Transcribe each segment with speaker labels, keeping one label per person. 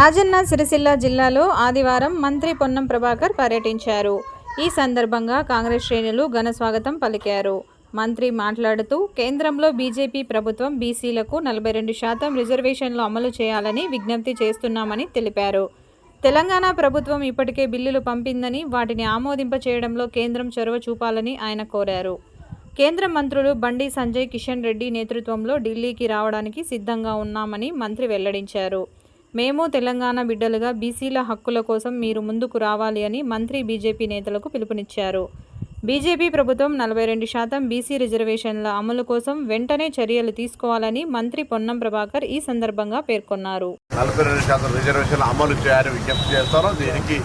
Speaker 1: రాజన్న సిరిసిల్ల జిల్లాలో ఆదివారం మంత్రి పొన్నం ప్రభాకర్ పర్యటించారు. ఈ సందర్భంగా కాంగ్రెస్ శ్రేణులు ఘన స్వాగతం పలికారు. మంత్రి మాట్లాడుతూ కేంద్రంలో బీజేపీ ప్రభుత్వం బీసీలకు 42% రిజర్వేషన్లు అమలు చేయాలని విజ్ఞప్తి చేస్తున్నామని తెలిపారు. తెలంగాణ ప్రభుత్వం ఇప్పటికే బిల్లులు పంపిందని వాటిని ఆమోదింప చేయడంలో కేంద్రం చొరవ చూపాలని ఆయన కోరారు. కేంద్ర మంత్రులు బండి సంజయ్, కిషన్ రెడ్డి నేతృత్వంలో ఢిల్లీకి రావడానికి సిద్ధంగా ఉన్నామని మంత్రి వెల్లడించారు. మేము తెలంగాణ బిడ్డలుగా బీసీల హక్కుల కోసం మీరు ముందుకు రావాలి అని మంత్రి బీజేపీ నేతలకు పిలుపునిచ్చారు. బీజేపీ ప్రభుత్వం 42% బీసీ రిజర్వేషన్ల అమలు కోసం వెంటనే చర్యలు తీసుకోవాలని మంత్రి పొన్నం ప్రభాకర్ ఈ సందర్భంగా పేర్కొన్నారు.
Speaker 2: 42% రిజర్వేషన్లు అమలు చేయాలని విజ్ఞప్తి చేస్తారో దీనికి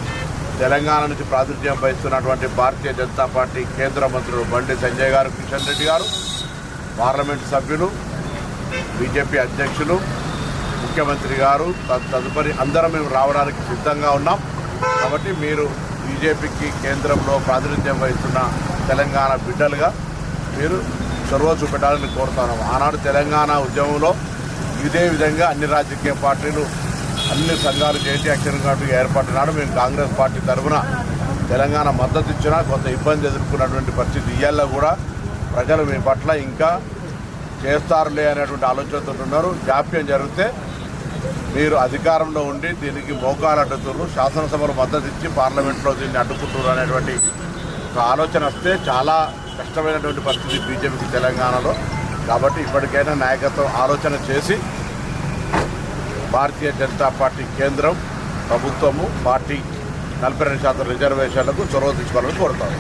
Speaker 2: తెలంగాణ నుంచి ప్రాతినిధ్యం వహిస్తున్నటువంటి భారతీయ జనతా పార్టీ కేంద్ర మంత్రులు బండి సంజయ్ గారు, కిషన్ రెడ్డి గారు, పార్లమెంటు సభ్యులు, బీజేపీ అధ్యక్షులు, ముఖ్యమంత్రి గారు తదుపరి అందరం మేము రావడానికి సిద్ధంగా ఉన్నాం. కాబట్టి మీరు బీజేపీకి కేంద్రంలో ప్రాతినిధ్యం వహిస్తున్న తెలంగాణ బిడ్డలుగా మీరు చొరవ చూపెట్టాలని కోరుతున్నాం. ఆనాడు తెలంగాణ ఉద్యమంలో ఇదే విధంగా అన్ని రాజకీయ పార్టీలు, అన్ని సంఘాలు జేఏసీ యాక్షన్ కమిటీగా ఏర్పడినాడు. మేము కాంగ్రెస్ పార్టీ తరఫున తెలంగాణ మద్దతు ఇచ్చినా కొంత ఇబ్బంది ఎదుర్కొన్నటువంటి పరిస్థితి. ఇయ్యాల్లో కూడా ప్రజలు మీ పట్ల ఇంకా చేస్తారులే అనేటువంటి ఆలోచనతో ఉన్నారు. జాప్యం జరిగితే మీరు అధికారంలో ఉండి దీనికి మోకాలు అడ్డుతున్నారు, శాసనసభలో మద్దతు ఇచ్చి పార్లమెంట్లో దీన్ని అడ్డుకుంటున్నారు అనేటువంటి ఒక ఆలోచన వస్తే చాలా కష్టమైనటువంటి పరిస్థితి బీజేపీకి తెలంగాణలో. కాబట్టి ఇప్పటికైనా నాయకత్వం ఆలోచన చేసి భారతీయ జనతా పార్టీ కేంద్రం ప్రభుత్వము పార్టీ 42% రిజర్వేషన్లకు చొరవ తీసుకోవాలని కోరుతారు.